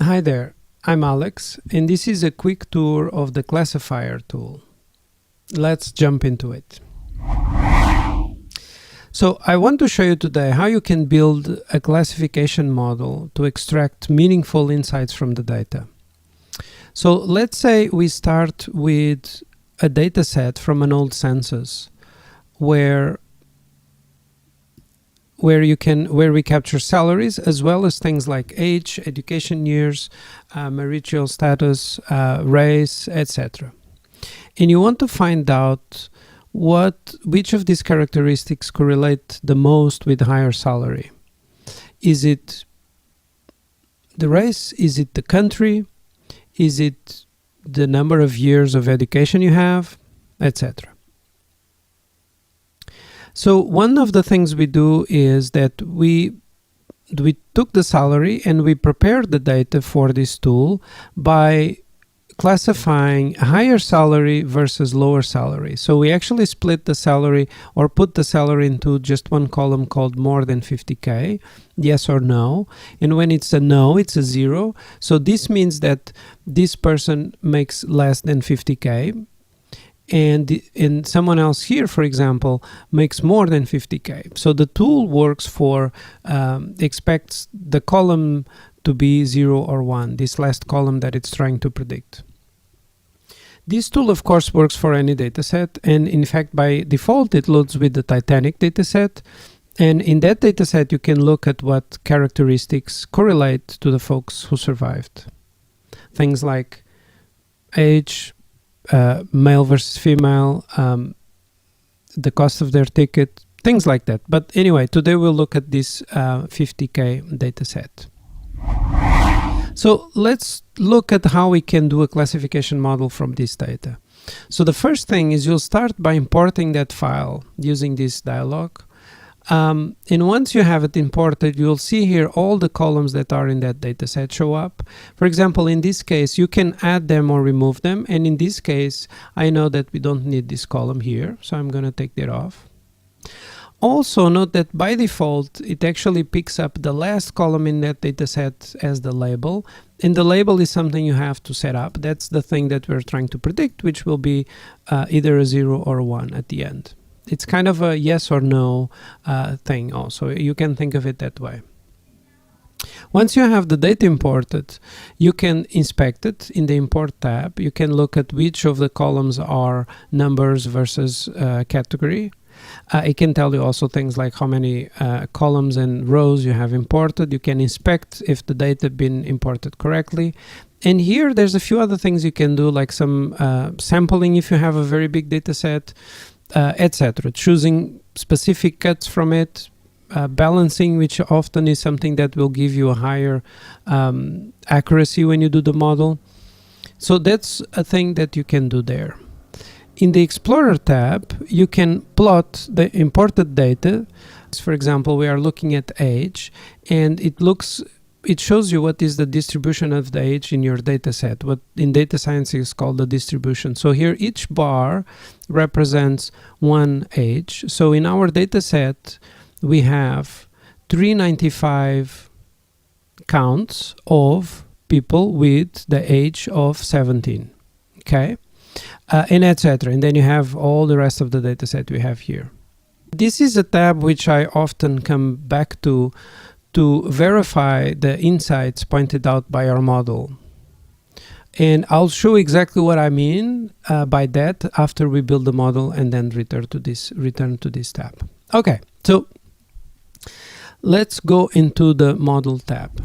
Hi there, I'm Alex, and this is a quick tour of the Classifier tool. Let's jump into it. So I want to show you today how you can build a classification model to extract meaningful insights from the data. So let's say we start with a data set from an old census where we capture salaries as well as things like age, education years, marital status, race, etc. And you want to find out which of these characteristics correlate the most with higher salary. Is it the race? Is it the country? Is it the number of years of education you have, etc. So one of the things we do is that we took the salary and we prepared the data for this tool by classifying higher salary versus lower salary. So we actually split the salary or put the salary into just one column called more than 50K, yes or no. And when it's a no, it's a 0. So this means that this person makes less than 50K. And someone else here, for example, makes more than 50K. So the tool works for, expects the column to be 0 or 1, this last column that it's trying to predict. This tool, of course, works for any dataset, and in fact, by default, it loads with the Titanic dataset. And in that dataset, you can look at what characteristics correlate to the folks who survived. Things like age, male versus female, the cost of their ticket, things like that. But anyway, today we'll look at this 50K dataset. So let's look at how we can do a classification model from this data. So the first thing is you'll start by importing that file using this dialog. And once you have it imported, you'll see here all the columns that are in that dataset show up. For example, in this case, you can add them or remove them. And in this case, I know that we don't need this column here, so I'm going to take that off. Also, note that by default, it actually picks up the last column in that dataset as the label. And the label is something you have to set up. That's the thing that we're trying to predict, which will be either a 0 or a 1 at the end. It's kind of a yes or no thing also. You can think of it that way. Once you have the data imported, you can inspect it in the Import tab. You can look at which of the columns are numbers versus category. It can tell you also things like how many columns and rows you have imported. You can inspect if the data been imported correctly. And here there's a few other things you can do, like some sampling if you have a very big data set, etc. Choosing specific cuts from it, balancing, which often is something that will give you a higher accuracy when you do the model. So that's a thing that you can do there. In the Explorer tab, you can plot the imported data. For example, we are looking at age, and it shows you what is the distribution of the age in your data set, what in data science is called the distribution. So here each bar represents one age. So in our data set, we have 395 counts of people with the age of 17. Okay? And etc. And then you have all the rest of the data set we have here. This is a tab which I often come back to verify the insights pointed out by our model. And I'll show exactly what I mean by that after we build the model and then return to this tab. Okay, so let's go into the model tab.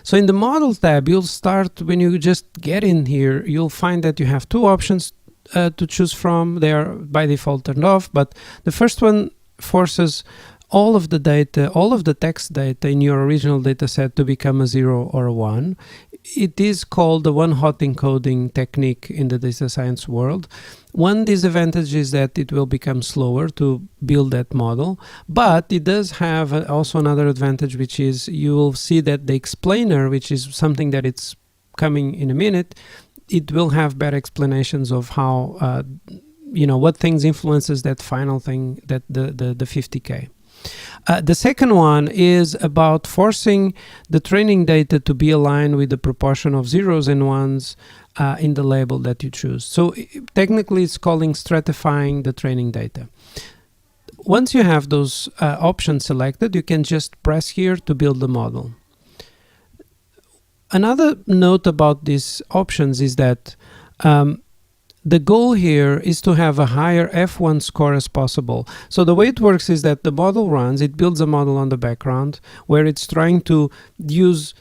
So in the model tab, you'll start, when you just get in here, you'll find that you have two options to choose from. They are by default turned off, but the first one forces all of the data, all of the text data in your original data set to become a 0 or a 1. It is called the one-hot encoding technique in the data science world. One disadvantage is that it will become slower to build that model, but it does have also another advantage, which is you will see that the explainer, which is something that it's coming in a minute, it will have better explanations of how, what things influences that final thing, that the 50K. The second one is about forcing the training data to be aligned with the proportion of zeros and ones in the label that you choose. So technically it's calling stratifying the training data. Once you have those options selected, you can just press here to build the model. Another note about these options is that the goal here is to have a higher F1 score as possible. So the way it works is that the model runs, it builds a model on the background where it's trying to use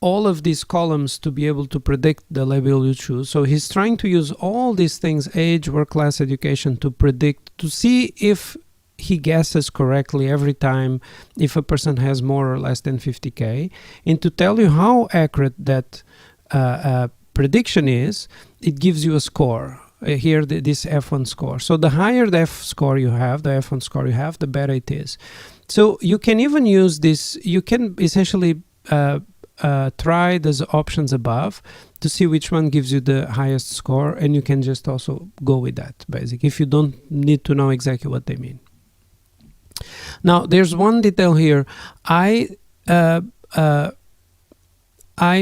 all of these columns to be able to predict the label you choose. So he's trying to use all these things, age, work class, education, to predict, to see if he guesses correctly every time if a person has more or less than 50K. And to tell you how accurate that prediction is, it gives you a score. Here, this F1 score. So the higher the F score you have, the F1 score you have, the better it is. So you can even use this, you can essentially try those options above to see which one gives you the highest score, and you can just also go with that, basically, if you don't need to know exactly what they mean. Now, there's one detail here. I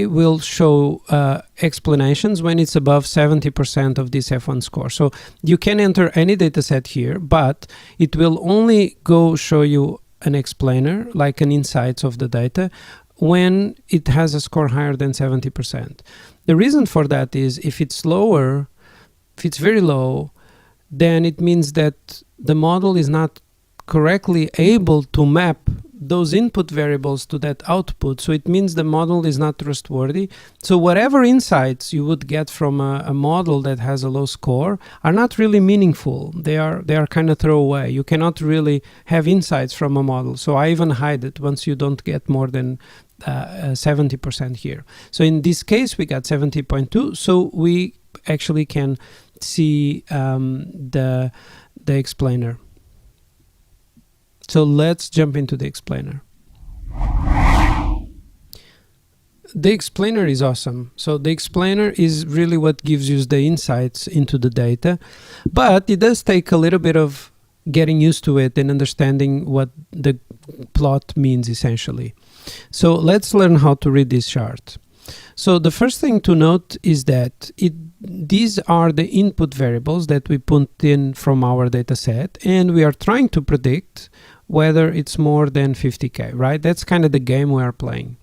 will show explanations when it's above 70% of this F1 score. So you can enter any data set here, but it will only go show you an explainer, like an insights of the data, when it has a score higher than 70%. The reason for that is if it's lower, if it's very low, then it means that the model is not correctly able to map those input variables to that output. So it means the model is not trustworthy. So whatever insights you would get from a model that has a low score are not really meaningful. They are kind of throwaway. You cannot really have insights from a model. So I even hide it once you don't get more than 70% here. So in this case, we got 70.2. So we actually can see the explainer. So let's jump into the explainer. The explainer is awesome. So the explainer is really what gives you the insights into the data, but it does take a little bit of getting used to it and understanding what the plot means essentially. So let's learn how to read this chart. So the first thing to note is that these are the input variables that we put in from our data set, and we are trying to predict whether it's more than 50K, right? That's kind of the game we are playing.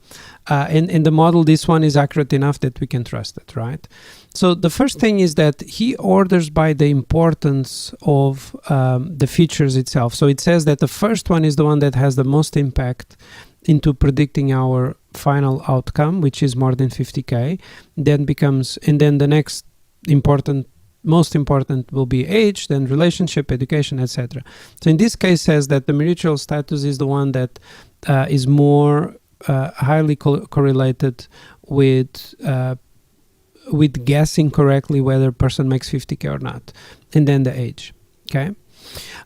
In the model, this one is accurate enough that we can trust it, right? So the first thing is that he orders by the importance of the features itself. So it says that the first one is the one that has the most impact into predicting our final outcome, which is more than 50K. Then the next most important will be age, then relationship, education, etc. So in this case says that the marital status is the one that is more highly correlated with guessing correctly whether a person makes 50K or not, and then the age. Okay.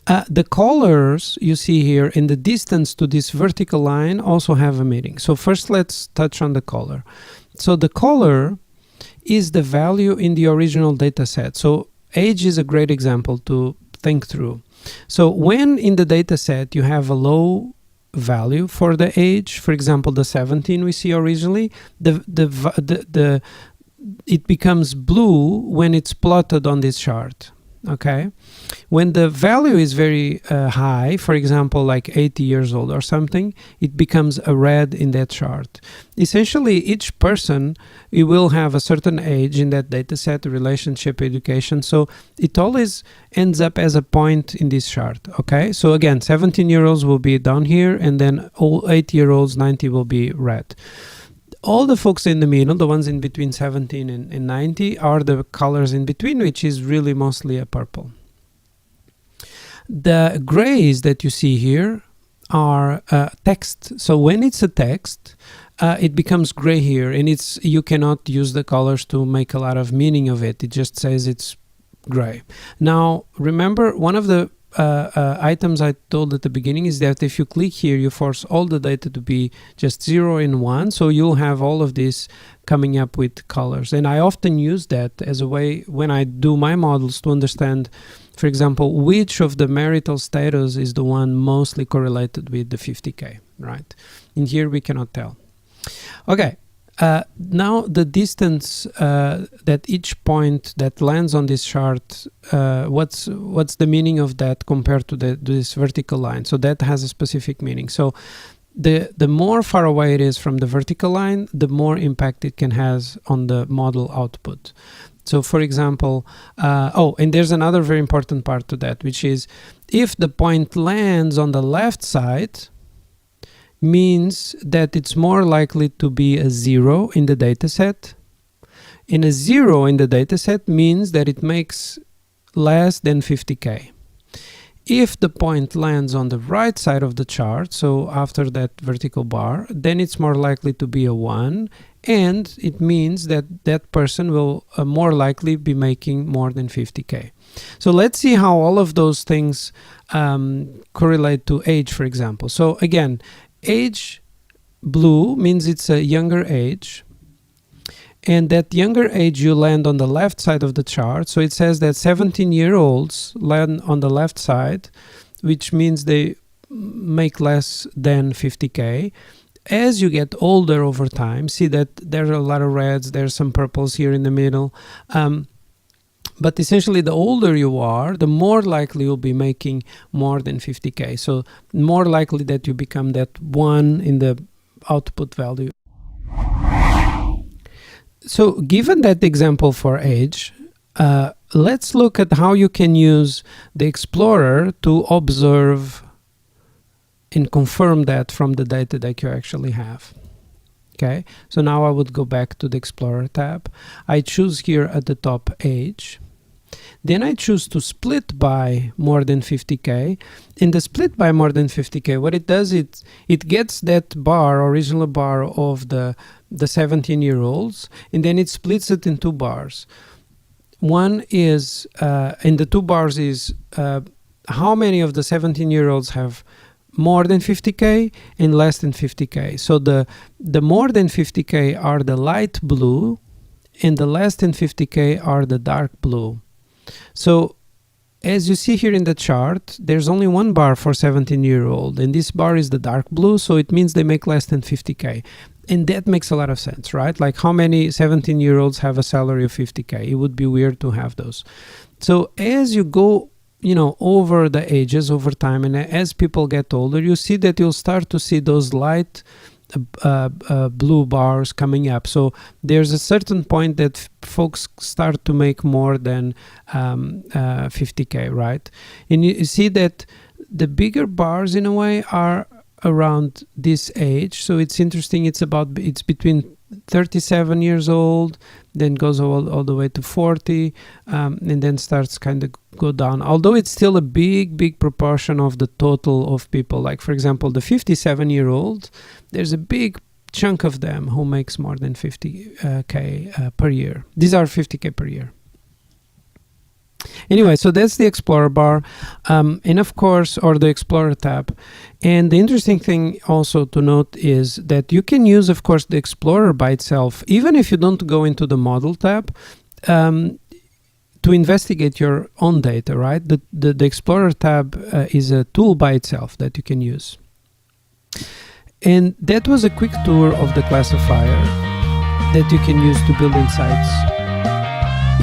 The colors you see here in the distance to this vertical line also have a meaning. So first let's touch on the color. So the color is the value in the original data set. So age is a great example to think through. So when in the data set you have a low value for the age, for example the 17 we see originally, it becomes blue when it's plotted on this chart. Okay, when the value is very high, for example like 80 years old or something, it becomes a red in that chart. Essentially each person, you will have a certain age in that data set, relationship, education, so it always ends up as a point in this chart. Okay, so again 17-year-olds will be down here, and then all 8-year-olds, 90 will be red. All the folks in the middle, the ones in between 17 and 90, are the colors in between, which is really mostly a purple. The grays that you see here are text. So when it's a text, it becomes gray here, and you cannot use the colors to make a lot of meaning of it. It just says it's gray. Now, remember, one of the items I told at the beginning is that if you click here, you force all the data to be just 0 and 1, so you'll have all of this coming up with colors. And I often use that as a way when I do my models to understand For example, which of the marital status is the one mostly correlated with the 50K, right? In here we cannot tell. Okay, now the distance that each point that lands on this chart, what's the meaning of that compared to this vertical line? So that has a specific meaning. So the more far away it is from the vertical line, the more impact it can have on the model output. So for example, and there's another very important part to that, which is if the point lands on the left side, means that it's more likely to be a 0 in the dataset. And a 0 in the dataset means that it makes less than 50K. If the point lands on the right side of the chart, so after that vertical bar, then it's more likely to be a 1, and it means that that person will more likely be making more than 50K. So let's see how all of those things correlate to age, for example. So again, age blue means it's a younger age, and that younger age you land on the left side of the chart. So it says that 17-year-olds land on the left side, which means they make less than 50K. As you get older over time, see that there are a lot of reds, there's some purples here in the middle. But essentially, the older you are, the more likely you'll be making more than 50K. So more likely that you become that 1 in the output value. So given that example for age, let's look at how you can use the Explorer to observe and confirm that from the data that you actually have. Okay, so now I would go back to the Explorer tab. I choose here at the top age. Then I choose to split by more than 50K. In the split by more than 50K, what it does, it gets that bar, original bar of the 17-year-olds, and then it splits it in 2 bars. One is, in the 2 bars is how many of the 17-year-olds have more than 50K and less than 50K. So the more than 50K are the light blue, and the less than 50K are the dark blue. So as you see here in the chart, there's only 1 bar for 17-year-old, and this bar is the dark blue, so it means they make less than 50K. And that makes a lot of sense, right? Like how many 17-year-olds have a salary of 50K? It would be weird to have those. So as you go, over the ages, over time, and as people get older, you see that you'll start to see those light blue bars coming up. So there's a certain point that folks start to make more than 50K, right? And you see that the bigger bars in a way are around this age. So it's interesting, it's between 37 years old, then goes all the way to 40, and then starts kind of go down. Although it's still a big proportion of the total of people. Like for example, the 57-year-old, there's a big chunk of them who makes more than 50K per year. These are 50K per year. Anyway, so that's the Explorer bar, and of course, or the Explorer tab. And the interesting thing also to note is that you can use, of course, the Explorer by itself, even if you don't go into the Model tab, to investigate your own data, right? The Explorer tab is a tool by itself that you can use. And that was a quick tour of the classifier that you can use to build insights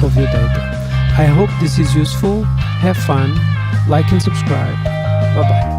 of your data. I hope this is useful. Have fun, like and subscribe. Bye-bye.